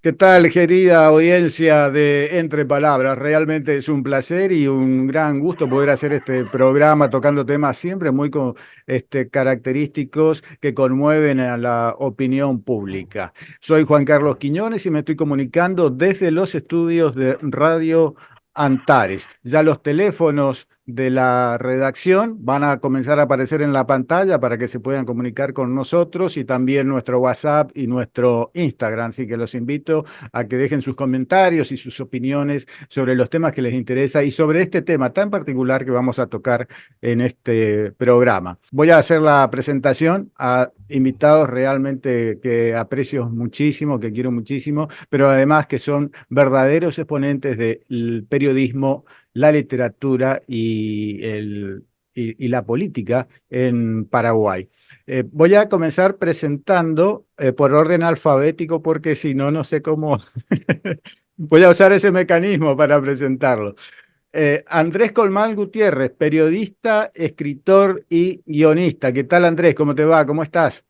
¿Qué tal, querida audiencia de Entre Palabras? Realmente es un placer y un gran gusto poder hacer este programa tocando temas siempre muy característicos que conmueven a la opinión pública. Soy Juan Carlos Quiñones y me estoy comunicando desde los estudios de Radio Antares. Ya los teléfonos de la redacción van a comenzar a aparecer en la pantalla para que se puedan comunicar con nosotros y también nuestro WhatsApp y nuestro Instagram. Así que los invito a que dejen sus comentarios y sus opiniones sobre los temas que les interesa y sobre este tema tan particular que vamos a tocar en este programa. Voy a hacer la presentación a invitados realmente que aprecio muchísimo, que quiero muchísimo, pero además que son verdaderos exponentes del periodismo, la literatura y la política en Paraguay. Voy a comenzar presentando por orden alfabético porque si no, no sé cómo. Voy a usar ese mecanismo para presentarlo. Andrés Colmán Gutiérrez, periodista, escritor y guionista. ¿Qué tal, Andrés? ¿Cómo te va? ¿Cómo estás?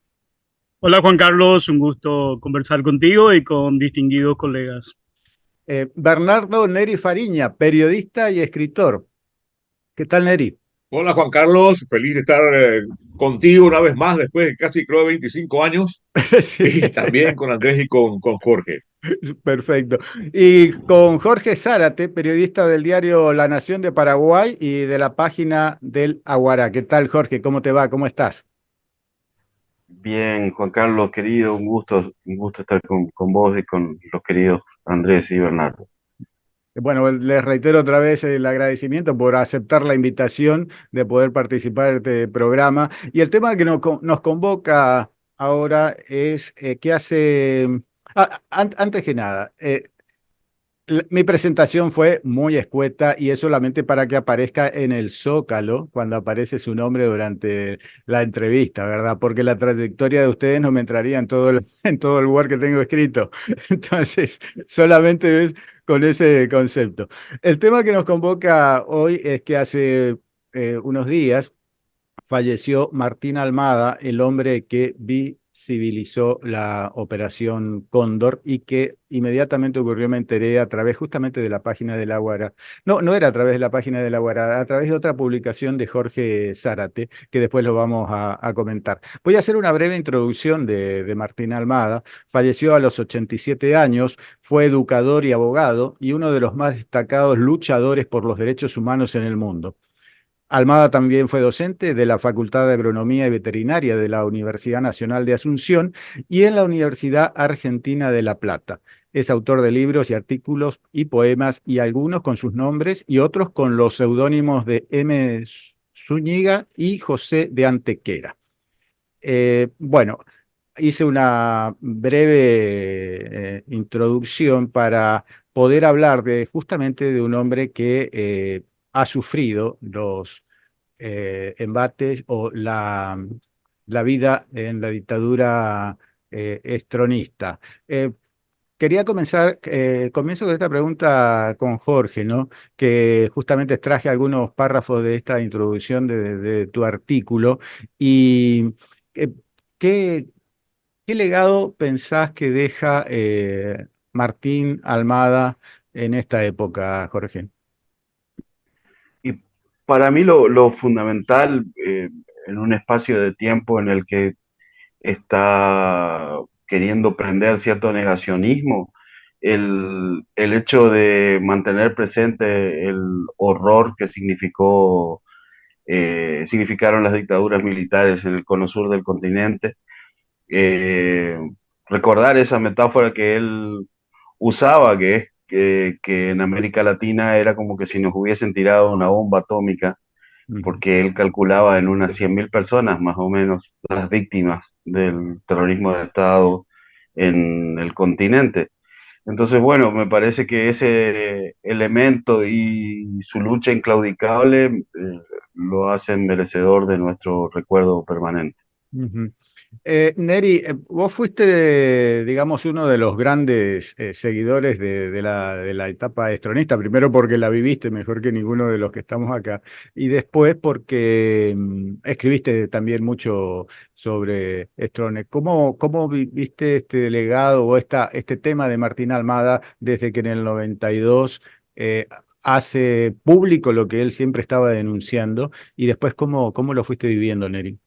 Hola Juan Carlos, un gusto conversar contigo y con distinguidos colegas. Bernardo Neri Fariña, periodista y escritor. ¿Qué tal, Neri? Hola Juan Carlos, feliz de estar contigo una vez más después de casi creo 25 años Sí. y también con Andrés y con Jorge. Perfecto. Y con Jorge Zárate, periodista del diario La Nación de Paraguay y de la página del Aguará. ¿Qué tal, Jorge? ¿Cómo te va? ¿Cómo estás? Bien, Juan Carlos, querido, un gusto estar con vos y con los queridos Andrés y Bernardo. Bueno, les reitero otra vez el agradecimiento por aceptar la invitación de poder participar en este programa. Y el tema que nos convoca ahora es qué hace. Antes que nada, mi presentación fue muy escueta y es solamente para que aparezca en el Zócalo cuando aparece su nombre durante la entrevista, ¿verdad? Porque la trayectoria de ustedes no me entraría en en todo el lugar que tengo escrito. Entonces, solamente es con ese concepto. El tema que nos convoca hoy es que hace unos días falleció Martín Almada, el hombre que visibilizó la Operación Cóndor y que inmediatamente ocurrió, me enteré a través justamente de la página de la Guara. No, no era a través de la página de la Guara, a través de otra publicación de Jorge Zárate, que después lo vamos a comentar. Voy a hacer una breve introducción de Martín Almada. Falleció a los 87 años, fue educador y abogado y uno de los más destacados luchadores por los derechos humanos en el mundo. Almada también fue docente de la Facultad de Agronomía y Veterinaria de la Universidad Nacional de Asunción y en la Universidad Argentina de La Plata. Es autor de libros y artículos y poemas, y algunos con sus nombres y otros con los seudónimos de M. Zúñiga y José de Antequera. Bueno, hice una breve introducción para poder hablar justamente de un hombre que ha sufrido los embates o la vida en la dictadura estronista. Quería comienzo con esta pregunta con Jorge, ¿no? Que justamente extraje algunos párrafos de esta introducción de tu artículo. Y eh, ¿qué, qué legado pensás que deja Martín Almada en esta época, Jorge? Y para mí lo fundamental en un espacio de tiempo en el que está queriendo prender cierto negacionismo, el hecho de mantener presente el horror que significaron las dictaduras militares en el cono sur del continente. eh, Recordar esa metáfora que él usaba, que es que en América Latina era como que si nos hubiesen tirado una bomba atómica, Ujú. porque él calculaba en unas 100.000 personas más o menos las víctimas del terrorismo de Estado en el continente. Entonces, bueno, me parece que ese elemento y su lucha inclaudicable lo hacen merecedor de nuestro recuerdo permanente. Ujú. Neri, vos fuiste, digamos, uno de los grandes seguidores de la etapa estronista, primero porque la viviste mejor que ninguno de los que estamos acá, y después porque escribiste también mucho sobre Strones. ¿Cómo viste este legado o este tema de Martín Almada desde que en el 92 hace público lo que él siempre estaba denunciando, y después cómo lo fuiste viviendo, Neri?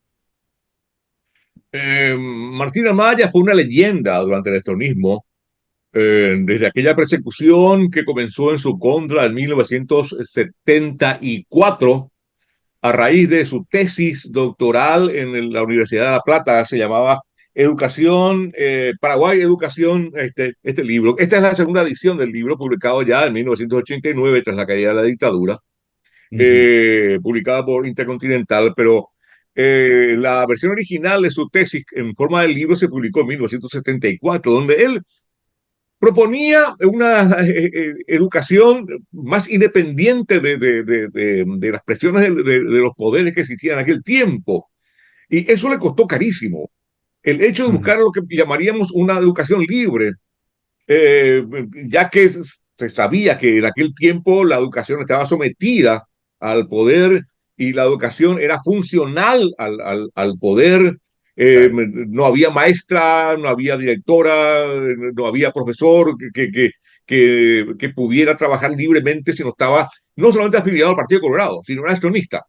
Martín Amaya fue una leyenda durante el estronismo, desde aquella persecución que comenzó en su contra en 1974 a raíz de su tesis doctoral en la Universidad de La Plata. Se llamaba Educación, Paraguay, Educación, este libro. Esta es la segunda edición del libro, publicado ya en 1989 tras la caída de la dictadura, Ujú. publicada por Intercontinental, pero la versión original de su tesis en forma de libro se publicó en 1974, donde él proponía una educación más independiente de las presiones de los poderes que existían en aquel tiempo. Y eso le costó carísimo. El hecho de Ujú. buscar lo que llamaríamos una educación libre, eh, ya que se sabía que en aquel tiempo la educación estaba sometida al poder y la educación era funcional al poder. Claro. No había maestra, no había directora, no había profesor que pudiera trabajar libremente si no estaba no solamente afiliado al Partido Colorado, sino era estronista.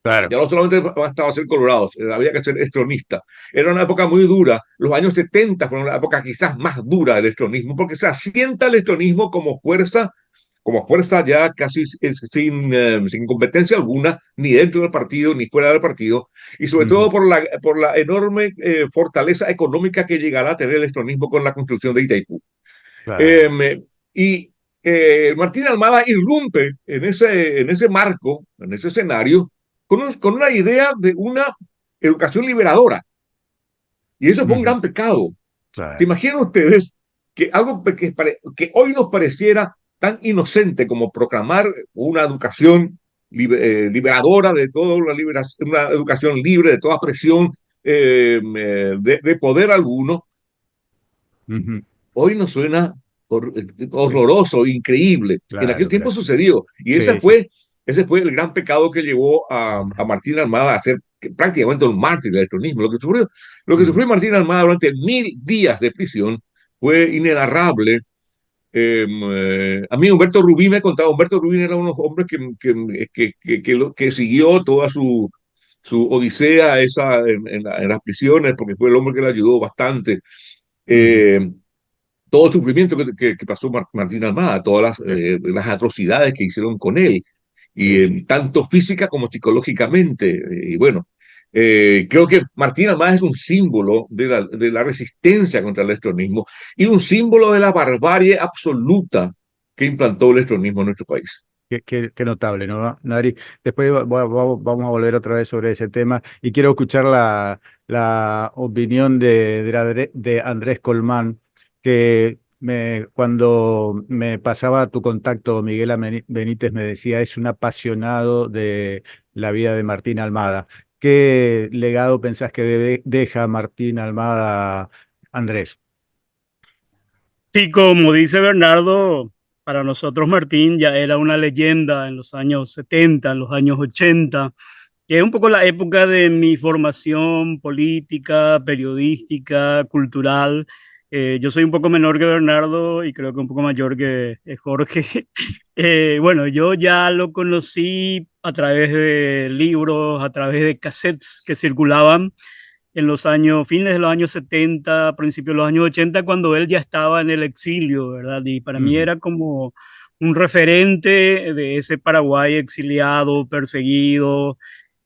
Claro. Ya no solamente bastaba ser colorados, había que ser estronista. Era una época muy dura. Los años 70 fueron la época quizás más dura del estronismo, porque se asienta el estronismo como fuerza ya casi sin competencia alguna, ni dentro del partido, ni fuera del partido, y sobre todo Ujú. por la enorme fortaleza económica que llegará a tener el estronismo con la construcción de Itaipú. Claro. Eh, y Martín Almada irrumpe en ese marco, en ese escenario, con una idea de una educación liberadora. Y eso fue un Ujú. gran pecado. ¿Se Claro. imaginan ustedes que algo que hoy nos pareciera tan inocente como proclamar una educación liberadora de toda una educación libre de toda presión de poder alguno, Ujú. hoy nos suena horroroso, increíble. En aquel Claro, tiempo claro. sucedió. Y Sí, sí. ese fue el gran pecado que llevó a Martín Almada a ser prácticamente un mártir del electronismo. Lo que Ujú. sufrió Martín Almada durante 1000 días de prisión fue inenarrable. A mí Humberto Rubín me contaba, Humberto Rubín era uno de los hombres que siguió toda su odisea en las prisiones, porque fue el hombre que le ayudó bastante. Ujú. Eh, Todo el sufrimiento que pasó Martín Almada, todas Sí, las atrocidades que hicieron con él, y sí, sí. tanto física como psicológicamente. Y bueno, creo que Martín Almada es un símbolo de la resistencia contra el estronismo y un símbolo de la barbarie absoluta que implantó el estronismo en nuestro país. Qué notable, ¿no, Nadri? Después vamos a volver otra vez sobre ese tema y quiero escuchar la opinión de Andrés Colmán, que cuando me pasaba tu contacto, Miguel Benítez me decía, es un apasionado de la vida de Martín Almada. ¿Qué legado pensás que deja Martín Almada, Andrés? Sí, como dice Bernardo, para nosotros Martín ya era una leyenda en los años 70, en los años 80, que es un poco la época de mi formación política, periodística, cultural. Yo soy un poco menor que Bernardo y creo que un poco mayor que Jorge. Bueno, yo ya lo conocí a través de libros, a través de cassettes que circulaban en los años, fines de los años 70, principios de los años 80, cuando él ya estaba en el exilio, ¿verdad? Y para mí Ujú. era como un referente de ese Paraguay exiliado, perseguido.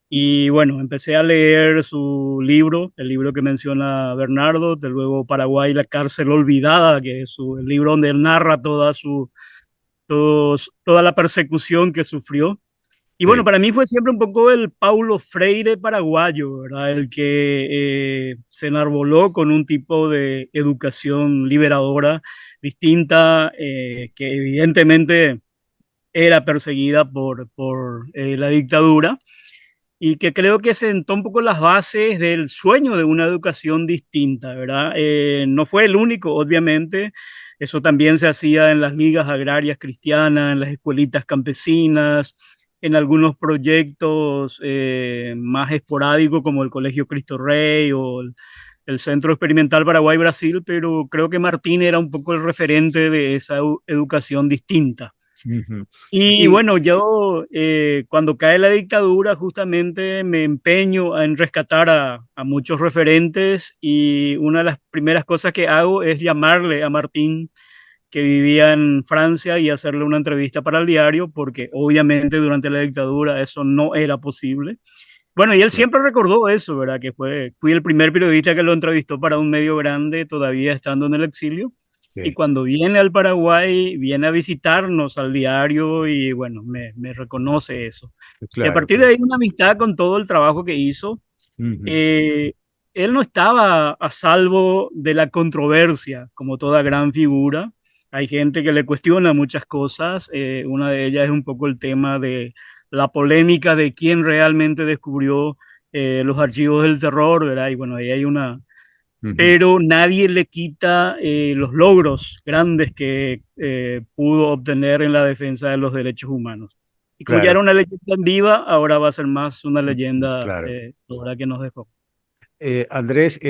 Y bueno, empecé a leer su libro, el libro que menciona Bernardo, de luego Paraguay, la cárcel olvidada, que es el libro donde él narra toda la persecución que sufrió. Y bueno, Sí. para mí fue siempre un poco el Paulo Freire paraguayo, ¿verdad? El que se enarboló con un tipo de educación liberadora distinta, que evidentemente era perseguida por la dictadura. y que creo que sentó un poco las bases del sueño de una educación distinta, ¿verdad? No fue el único, obviamente, eso también se hacía en las ligas agrarias cristianas, en las escuelitas campesinas, en algunos proyectos más esporádicos como el Colegio Cristo Rey o el Centro Experimental Paraguay-Brasil, pero creo que Martín era un poco el referente de esa educación distinta. Ujú. Y Y bueno, yo cuando cae la dictadura justamente me empeño en rescatar a muchos referentes y una de las primeras cosas que hago es llamarle a Martín, que vivía en Francia, y hacerle una entrevista para el diario, porque obviamente durante la dictadura eso no era posible. Bueno, y él siempre recordó eso, ¿verdad? Que fui el primer periodista que lo entrevistó para un medio grande, todavía estando en el exilio. Y sí, cuando viene al Paraguay, viene a visitarnos al diario y bueno, me reconoce eso. Y a claro, partir de claro. ahí una amistad con todo el trabajo que hizo. Ujú. Eh, Él no estaba a salvo de la controversia, como toda gran figura. Hay gente que le cuestiona muchas cosas. Una de ellas es un poco el tema de la polémica de quién realmente descubrió los archivos del terror, ¿verdad? Y bueno, ahí hay una... Ujú. Pero nadie le quita los logros grandes que pudo obtener en la defensa de los derechos humanos. Y como ya Claro, era una leyenda en viva, ahora va a ser más una leyenda claro. ahora que nos dejó. Andrés,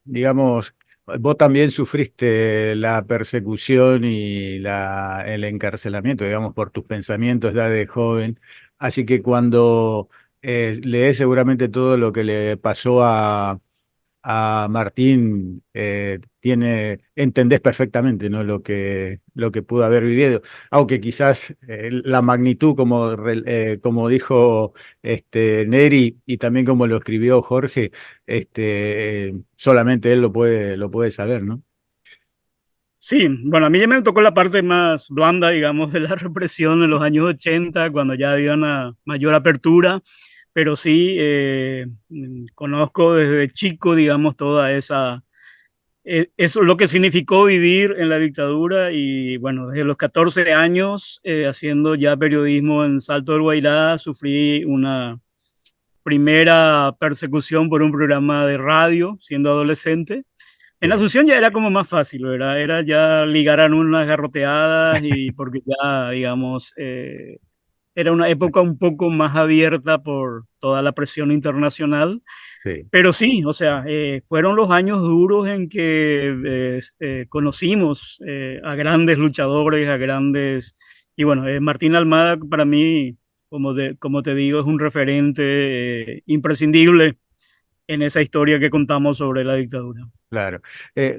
digamos, vos también sufriste la persecución y el encarcelamiento, digamos, por tus pensamientos ya de joven. Así que cuando lees seguramente todo lo que le pasó a Martín, entendés perfectamente, ¿no? Lo que pudo haber vivido, aunque quizás la magnitud, como dijo Neri, y también como lo escribió Jorge, solamente él lo puede saber, ¿no? Sí, bueno, a mí ya me tocó la parte más blanda, digamos, de la represión en los años 80, cuando ya había una mayor apertura, pero sí conozco desde chico, digamos, toda esa eso es lo que significó vivir en la dictadura y bueno, desde los 14 años haciendo ya periodismo en Salto del Guairá, sufrí una primera persecución por un programa de radio siendo adolescente. En Sí, Asunción ya era como más fácil, ¿verdad? Era ya ligar a unas garroteadas y porque ya, digamos, era una época un poco más abierta por toda la presión internacional. sí. Pero sí, o sea, fueron los años duros en que conocimos a grandes luchadores, a grandes... Y bueno, Martín Almada para mí, como te digo, es un referente imprescindible en esa historia que contamos sobre la dictadura. Claro.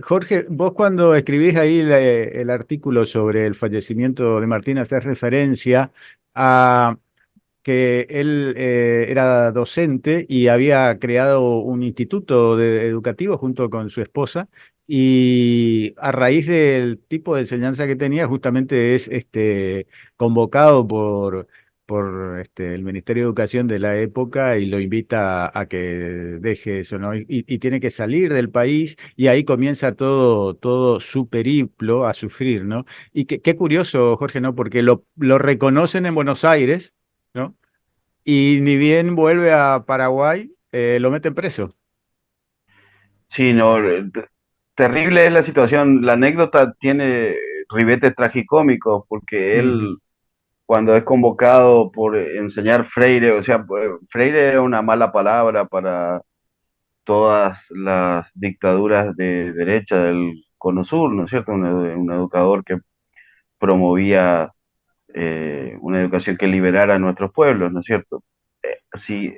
Jorge, vos cuando escribís ahí el artículo sobre el fallecimiento de Martín, haces referencia a que él era docente y había creado un instituto educativo junto con su esposa, y a raíz del tipo de enseñanza que tenía justamente es convocado por el Ministerio de Educación de la época, y lo invita a que deje eso, ¿no? Y tiene que salir del país, y ahí comienza todo su periplo a sufrir, ¿no? Y qué curioso, Jorge, ¿no? Porque lo reconocen en Buenos Aires, ¿no? Y ni bien vuelve a Paraguay, lo meten preso. Sí, no, terrible es la situación. La anécdota tiene ribetes tragicómicos porque Ujú. él, cuando es convocado por enseñar Freire, o sea, Freire es una mala palabra para todas las dictaduras de derecha del Cono Sur, ¿no es cierto? Un educador que promovía una educación que liberara a nuestros pueblos, ¿no es cierto? Sí,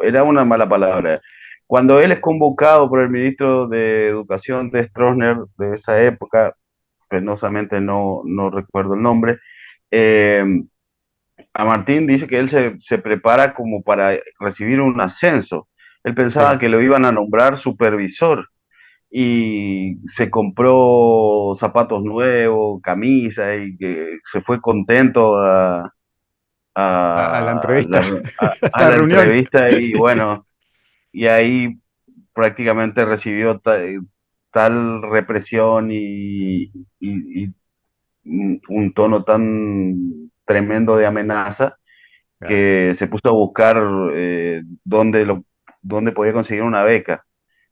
era una mala palabra. Cuando él es convocado por el ministro de Educación de Stroessner de esa época, penosamente no recuerdo el nombre, eh, a Martín dice que él se prepara como para recibir un ascenso. Él pensaba Sí. que lo iban a nombrar supervisor y se compró zapatos nuevos, camisa y que se fue contento A la a entrevista, a a la la reunión. entrevista y bueno, y ahí prácticamente recibió tal represión y un tono tan tremendo de amenaza claro, que se puso a buscar dónde podía conseguir una beca.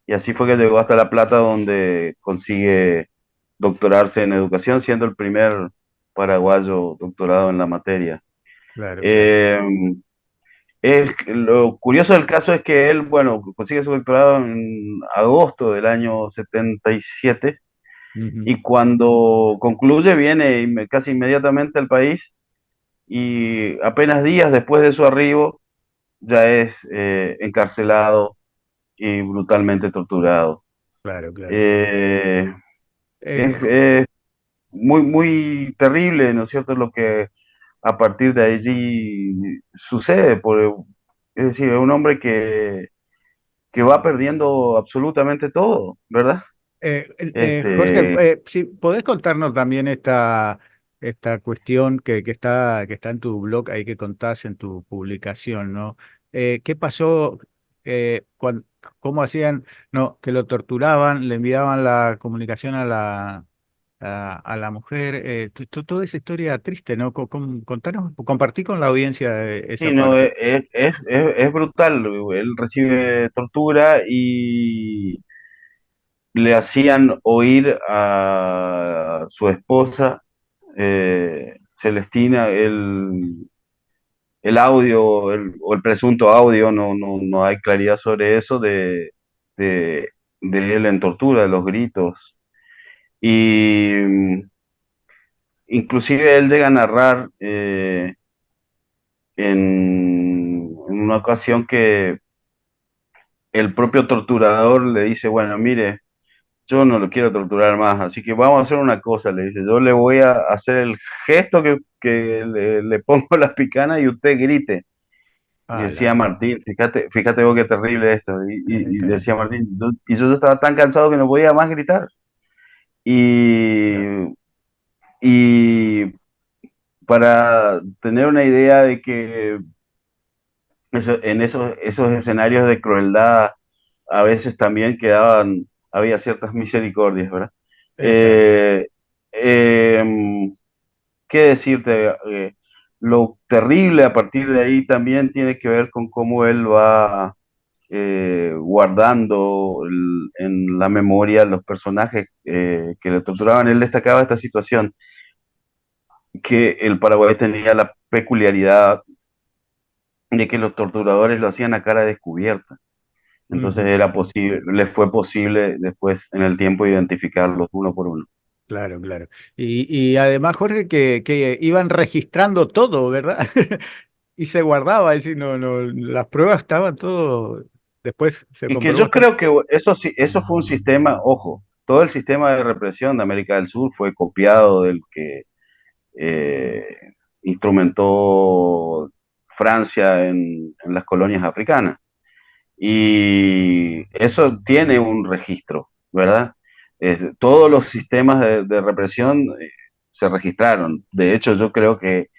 Y así fue que llegó hasta La Plata, donde consigue doctorarse en educación, siendo el primer paraguayo doctorado en la materia. claro, claro. Eh, lo curioso del caso es que él, bueno, consigue su doctorado en agosto del año 77 Ujú. y cuando concluye viene casi inmediatamente al país y apenas días después de su arribo ya es encarcelado y brutalmente torturado. Claro, claro. Eh, Eh, es muy, muy terrible, ¿no es cierto?, lo que a partir de allí sucede. Es decir, es un hombre que va perdiendo absolutamente todo, ¿verdad? Jorge, Este, si podés contarnos también esta cuestión que está en tu blog, ahí que contás en tu publicación, ¿no? ¿Qué pasó? ¿Cómo hacían? No, que lo torturaban, le enviaban la comunicación a la mujer. Toda esa historia triste, ¿no? Contanos, compartí con la audiencia esa sí, no, parte. es brutal. Él recibe tortura y le hacían oír a su esposa, Celestina, el audio o el presunto audio, no hay claridad sobre eso, de, de él en tortura, de los gritos. Y inclusive él llega a narrar en una ocasión que el propio torturador le dice, bueno, mire, yo no lo quiero torturar más, así que vamos a hacer una cosa, le dice, yo le voy a hacer el gesto que le pongo las picanas y usted grite. Y Ah, decía Martín, fíjate vos qué terrible esto. Y decía Martín, y yo estaba tan cansado que no podía más gritar. claro. Y, y para tener una idea de que en esos escenarios de crueldad a veces también había ciertas misericordias, ¿verdad? Exacto. Eh, em, ¿Qué decirte? Lo terrible a partir de ahí también tiene que ver con cómo él va guardando en la memoria los personajes que le torturaban. Él destacaba esta situación, que el Paraguay tenía la peculiaridad de que los torturadores lo hacían a cara descubierta. Entonces Ujú. era posible, les fue posible después en el tiempo identificarlos uno por uno. Claro, claro. Y además, Jorge, que iban registrando todo, ¿verdad? Y se guardaba, es decir, no, no, las pruebas estaban todo, después se Y que comprobó yo hasta. creo que eso sí, eso fue un sistema, ojo, todo el sistema de represión de América del Sur fue copiado del que eh, instrumentó Francia en las colonias africanas. Y eso tiene un registro, ¿verdad? Todos los sistemas de represión se registraron. De hecho, yo creo que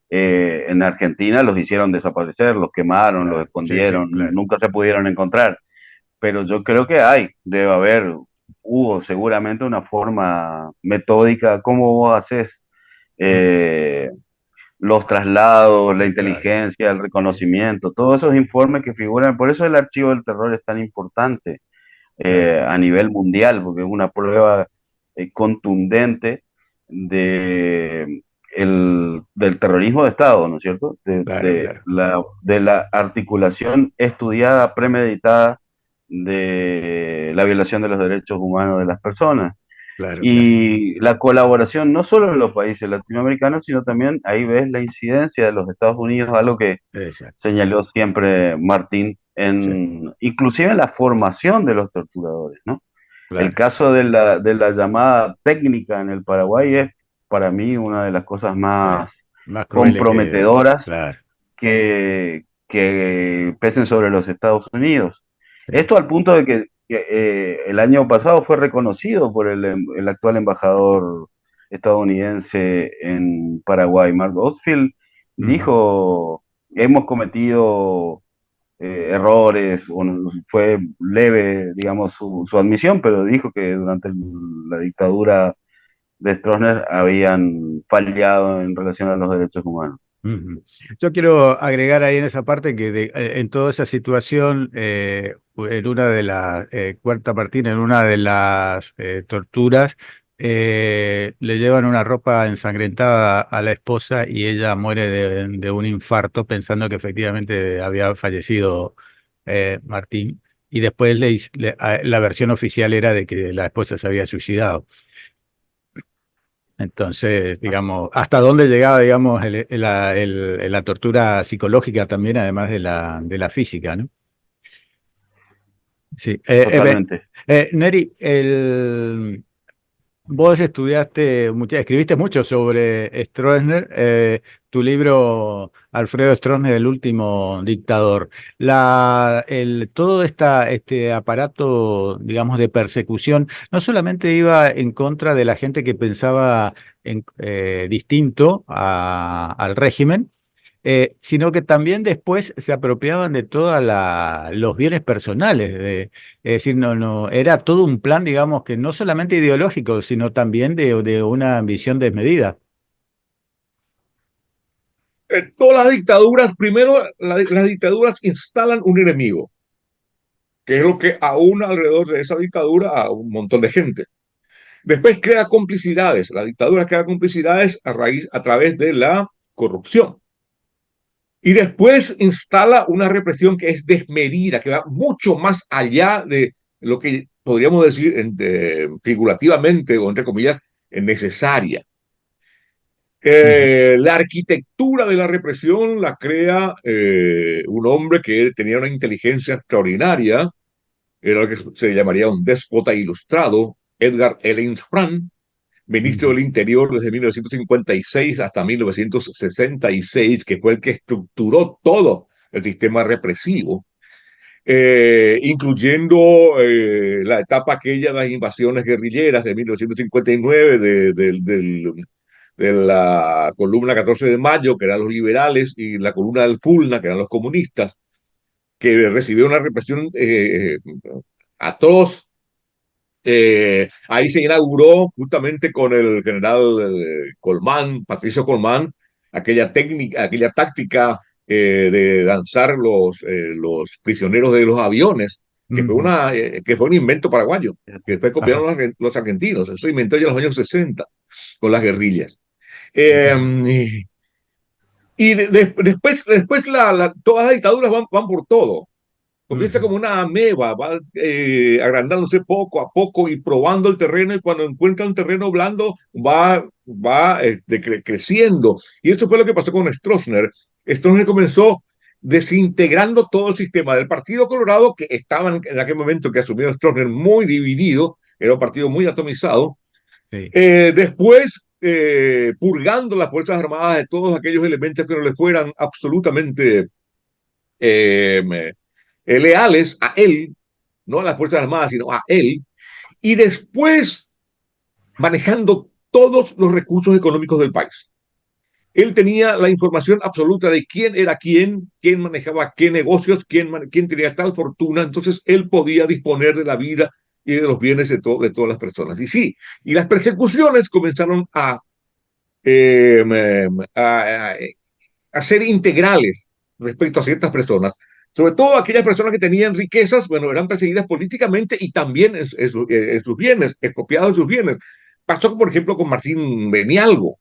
en Argentina los hicieron desaparecer, los quemaron, los Claro, sí, sí, escondieron, claro. nunca se pudieron encontrar. Pero yo creo que debe haber, hubo seguramente una forma metódica. ¿Cómo vos haces Mm, eh, los traslados, la claro, inteligencia, el sí, reconocimiento, todos esos informes que figuran? Por eso el archivo del terror es tan importante claro, a nivel mundial, porque es una prueba contundente de, del terrorismo de Estado, ¿no es cierto? claro, claro, De la articulación estudiada, premeditada de la violación de los derechos humanos de las personas. claro, claro. Y la colaboración no solo en los países latinoamericanos, sino también ahí ves la incidencia de los Estados Unidos, algo que Exacto, señaló siempre Martín, sí, inclusive en la formación de los torturadores, ¿no? El claro. caso de la llamada técnica en el Paraguay es para mí una de las cosas Sí. más Más crueles que, comprometedoras claro, que pesen sobre los Estados Unidos. sí. Esto al punto de que el año pasado fue reconocido por el actual embajador estadounidense en Paraguay, Mark Osfield, Ujú. dijo, hemos cometido errores, fue leve, digamos, su admisión, pero dijo que durante la dictadura de Stroessner habían fallado en relación a los derechos humanos. Ujú. Yo quiero agregar ahí en esa parte que en toda esa situación, en una de las, Cuarta Martín, en una de las torturas, le llevan una ropa ensangrentada a la esposa y ella muere de un infarto pensando que efectivamente había fallecido Martín. Y después la versión oficial era de que la esposa se había suicidado. Entonces, digamos, ¿hasta dónde llegaba, digamos, la tortura psicológica también, además de la física, ¿no? Sí. Totalmente. Neri, vos escribiste mucho sobre Stroessner, tu libro Alfredo Stroessner, el último dictador. Todo este aparato, digamos, de persecución, no solamente iba en contra de la gente que pensaba distinto al régimen, sino que también después se apropiaban de todos los bienes personales. Es decir, no, era todo un plan, digamos, que no solamente ideológico, sino también de una ambición desmedida. Todas las dictaduras, primero, las dictaduras instalan un enemigo, que es lo que aúna alrededor de esa dictadura a un montón de gente. Después crea complicidades. La dictadura crea complicidades a través de la corrupción. Y después instala una represión que es desmedida, que va mucho más allá de lo que podríamos decir figurativamente o entre comillas necesaria. Ujú, La arquitectura de la represión la crea un hombre que tenía una inteligencia extraordinaria, era lo que se llamaría un déspota ilustrado, Edgar Ehrenfranz, ministro ujú, del Interior desde 1956 hasta 1966, que fue el que estructuró todo el sistema represivo, incluyendo la etapa aquella de las invasiones guerrilleras de 1959 de la columna 14 de mayo, que eran los liberales, y la columna del Pulna, que eran los comunistas, que recibió una represión atroz. Ahí se inauguró justamente con el general Colmán, Patricio Colmán, aquella técnica, aquella táctica de lanzar los prisioneros de los aviones, ujú. que fue un invento paraguayo, que después Ajá. copiaron los argentinos. Eso inventó ya en los años 60 con las guerrillas. Ujú, Después todas las dictaduras van por todo. Comienza ujú, como una ameba, va agrandándose poco a poco y probando el terreno, y cuando encuentra un terreno blando va creciendo. Y eso fue lo que pasó con Stroessner. Stroessner comenzó desintegrando todo el sistema del Partido Colorado, que estaba en aquel momento que asumió Stroessner muy dividido, era un partido muy atomizado. sí. Después, purgando las Fuerzas Armadas de todos aquellos elementos que no le fueran absolutamente eh, leales a él, no a las Fuerzas Armadas, sino a él, y después manejando todos los recursos económicos del país. Él tenía la información absoluta de quién era quién manejaba qué negocios, quién tenía tal fortuna, entonces él podía disponer de la vida y de los bienes de todas las personas. Y sí, y las persecuciones comenzaron eh, a, a ser integrales respecto a ciertas personas. Sobre todo aquellas personas que tenían riquezas, bueno, eran perseguidas políticamente y también en sus bienes, expropiados en sus bienes. Pasó, por ejemplo, con Martín Benialgo,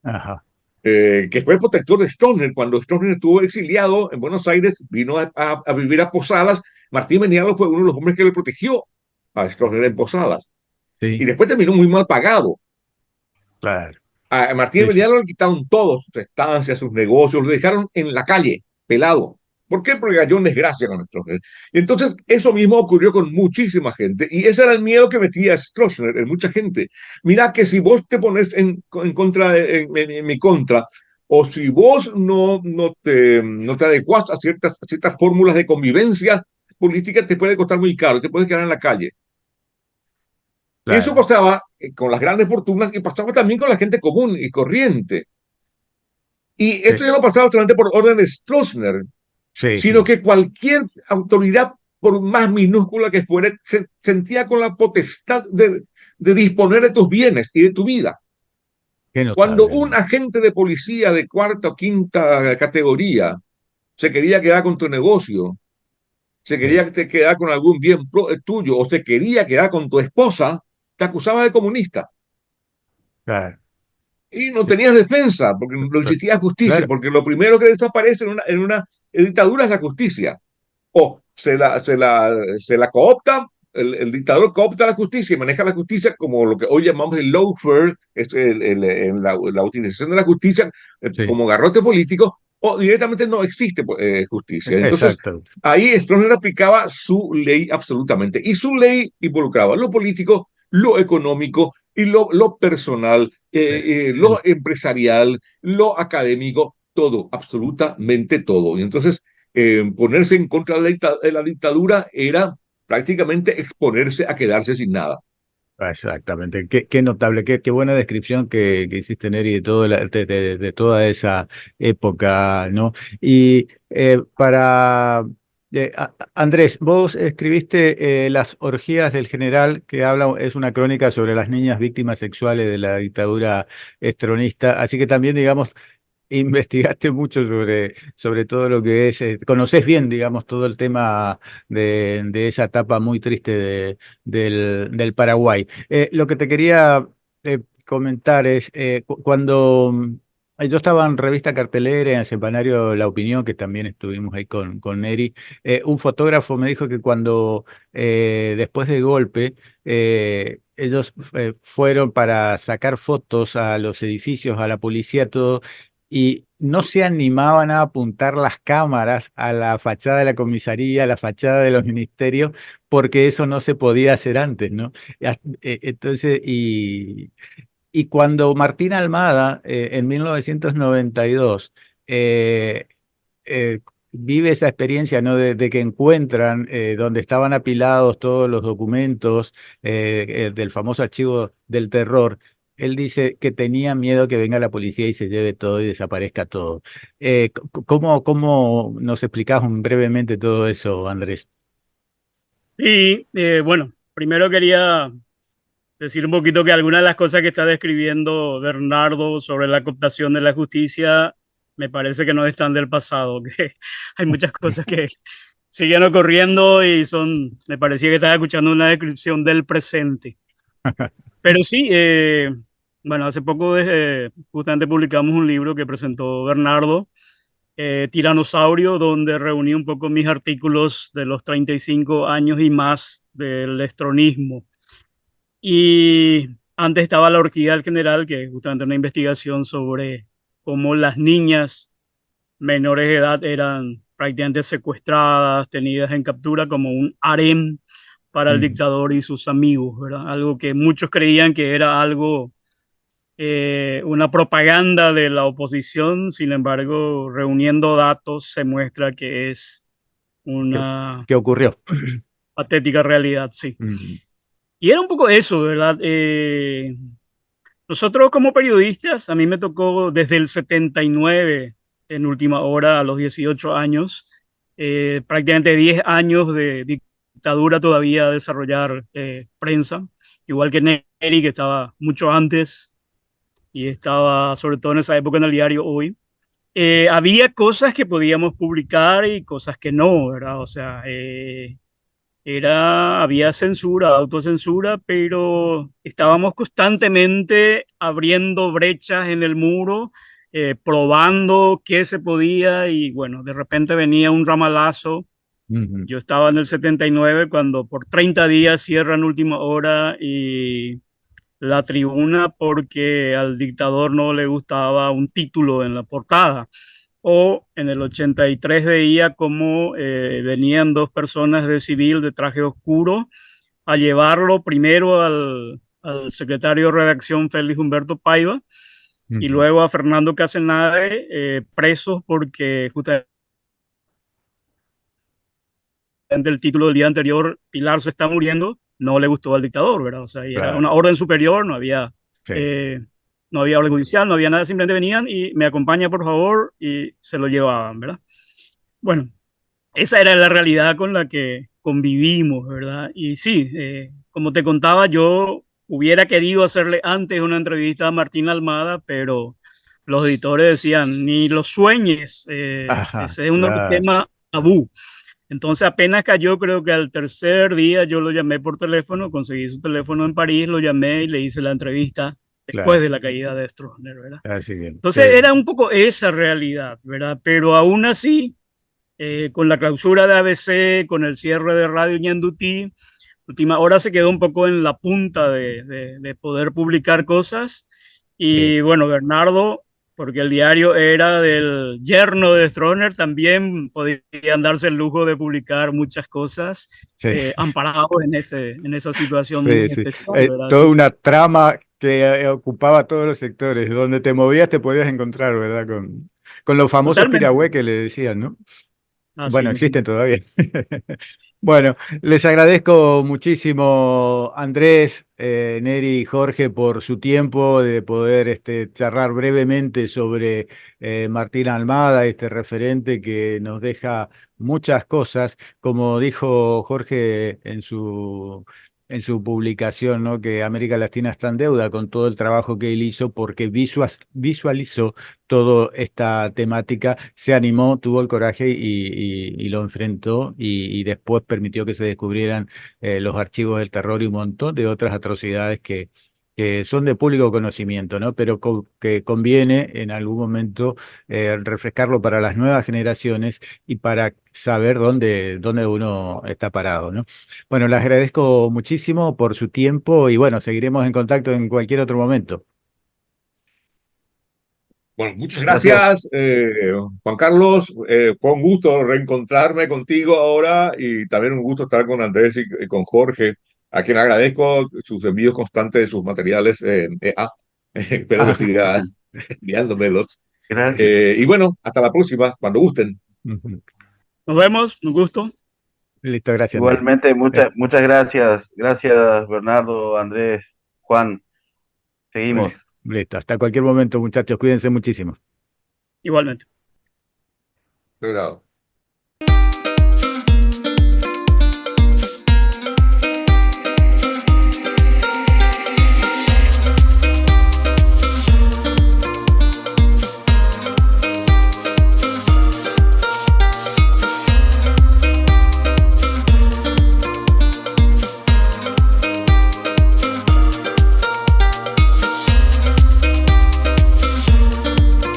Ajá. que fue el protector de Stroessner. Cuando Stroessner estuvo exiliado en Buenos Aires, vino a vivir a Posadas. Martín Benialgo fue uno de los hombres que le protegió a Stroessner en Posadas. Y Sí, después terminó muy mal pagado. claro. A Martín Sí, sí. Benialgo le quitaron todos, sus estancias, sus negocios, lo dejaron en la calle, pelado. ¿Por qué? Porque cayó en desgracia con Stroessner. Y entonces, eso mismo ocurrió con muchísima gente. Y ese era el miedo que metía Stroessner en mucha gente. Mira que si vos te pones en contra, en mi contra, o si vos no te adecuás a ciertas fórmulas de convivencia política, te puede costar muy caro, te puedes quedar en la calle. Y eso Claro. pasaba con las grandes fortunas y pasaba también con la gente común y corriente. Y Sí, esto ya no pasaba solamente por orden de Stroessner, sí, sino sí. que cualquier autoridad, por más minúscula que fuera, se sentía con la potestad de disponer de tus bienes y de tu vida. Qué Cuando notable, un ¿no? agente de policía de cuarta o quinta categoría se quería quedar con tu negocio, se Sí, quería quedar con algún bien tuyo o se quería quedar con tu esposa, te acusaba de comunista. claro. Y no tenías defensa, porque no existía justicia, Claro, porque lo primero que desaparece en una dictadura es la justicia. O se la coopta, el dictador coopta la justicia y maneja la justicia como lo que hoy llamamos el lawfare, es la utilización de la justicia sí, como garrote político, o directamente no existe justicia. Entonces, exacto. ahí Stroessner aplicaba su ley absolutamente, y su ley involucraba lo político, lo económico y lo personal, lo empresarial, lo académico, todo, absolutamente todo. Y entonces, ponerse en contra de la dictadura era prácticamente exponerse a quedarse sin nada. Exactamente, qué notable, qué buena descripción que hiciste, Neri, de, de toda esa época, ¿no? Y Andrés, vos escribiste Las orgías del general, que habla, es una crónica sobre las niñas víctimas sexuales de la dictadura estronista, así que también, digamos, investigaste mucho sobre todo lo que es, conoces bien, digamos, todo el tema de esa etapa muy triste del Paraguay. Lo que te quería comentar es, cuando yo estaba en Revista Cartelera, en el semanario La Opinión, que también estuvimos ahí con Neri, un fotógrafo me dijo que cuando después del golpe, ellos fueron para sacar fotos a los edificios, a la policía, todo, y no se animaban a apuntar las cámaras a la fachada de la comisaría, a la fachada de los ministerios, porque eso no se podía hacer antes, ¿no? Entonces, y cuando Martín Almada, en 1992, eh, eh, vive esa experiencia, ¿no? De que encuentran donde estaban apilados todos los documentos del famoso archivo del terror. Él dice que tenía miedo que venga la policía y se lleve todo y desaparezca todo. ¿Cómo nos explicás brevemente todo eso, Andrés? Y bueno, primero quería decir un poquito que algunas de las cosas que está describiendo Bernardo sobre la cooptación de la justicia me parece que no están del pasado, que hay muchas cosas que siguen ocurriendo y son, me parecía que estaba escuchando una descripción del presente. Pero sí, bueno, hace poco justamente publicamos un libro que presentó Bernardo, Tiranosaurio, donde reuní un poco mis artículos de los 35 años y más del estronismo. Y antes estaba La Orquídea del General, que es justamente una investigación sobre cómo las niñas menores de edad eran prácticamente secuestradas, tenidas en captura como un harem para el Mm, dictador y sus amigos, ¿verdad? Algo que muchos creían que era algo, una propaganda de la oposición, sin embargo, reuniendo datos se muestra que es ¿Qué, una qué ocurrió? patética realidad, sí. Mm, Y era un poco eso, ¿verdad? Nosotros como periodistas, a mí me tocó desde el 79, en última hora, a los 18 años, prácticamente 10 años de dictadura todavía desarrollar prensa, igual que Neri, que estaba mucho antes y estaba sobre todo en esa época en el diario Hoy. Había cosas que podíamos publicar y cosas que no, ¿verdad? O sea, había censura, autocensura, pero estábamos constantemente abriendo brechas en el muro, probando qué se podía y bueno, de repente venía un ramalazo. mm, Yo estaba en el 79 cuando por 30 días cierran última hora y la tribuna porque al dictador no le gustaba un título en la portada. O en el 83 veía cómo venían dos personas de civil de traje oscuro a llevarlo primero al secretario de redacción Félix Humberto Paiva y mm, luego a Fernando Casenave, presos porque justamente el título del día anterior, Pilar se está muriendo, no le gustó al dictador, ¿verdad? O sea, y era una claro, orden superior, sí. eh, no había orden judicial, no había nada, simplemente venían y me acompaña, por favor, y se lo llevaban, ¿verdad? Bueno, esa era la realidad con la que convivimos, ¿verdad? Y sí, como te contaba, yo hubiera querido hacerle antes una entrevista a Martín Almada, pero los editores decían, ni lo sueñes, Ajá, ese es un claro, tema tabú. Entonces apenas cayó, creo que al tercer día yo lo llamé por teléfono, conseguí su teléfono en París, lo llamé y le hice la entrevista después claro. de la caída de Stroessner, ¿verdad? Así que, Entonces era un poco esa realidad, ¿verdad? Pero aún así, con la clausura de ABC, con el cierre de Radio Ñandutí, última hora se quedó un poco en la punta de poder publicar cosas. sí, Y bueno, Bernardo, porque el diario era del yerno de Stroessner, también podían darse el lujo de publicar muchas cosas sí, amparados en esa situación muy sí, sí. especial, ¿verdad? Toda Así que, una trama que ocupaba todos los sectores. Donde te movías te podías encontrar, ¿verdad? Con los famosos totalmente, piragüe que le decían, ¿no? así Bueno, mismo. existen todavía. Bueno, les agradezco muchísimo, Andrés, Neri y Jorge, por su tiempo de poder charlar brevemente sobre Martín Almada, este referente que nos deja muchas cosas, como dijo Jorge en su publicación, ¿no? Que América Latina está en deuda con todo el trabajo que él hizo porque visualizó toda esta temática, se animó, tuvo el coraje y lo enfrentó y después permitió que se descubrieran los archivos del terror y un montón de otras atrocidades que son de público conocimiento, ¿no? Pero que conviene en algún momento refrescarlo para las nuevas generaciones y para saber dónde uno está parado, ¿no? Bueno, les agradezco muchísimo por su tiempo y bueno, seguiremos en contacto en cualquier otro momento. Bueno, muchas Gracias. gracias, Juan Carlos. Fue un gusto reencontrarme contigo ahora y también un gusto estar con Andrés y con Jorge, a quien agradezco sus envíos constantes de sus materiales en EA. Espero que Ah, siga enviándomelos. Gracias. Y bueno, hasta la próxima, cuando gusten. ujú. Nos vemos, un gusto. Listo, gracias, Andrés. Igualmente, Eh, muchas gracias. Gracias, Bernardo, Andrés, Juan. Bueno, Seguimos. listo. Hasta cualquier momento, muchachos. Cuídense muchísimo. Igualmente. Cuidado.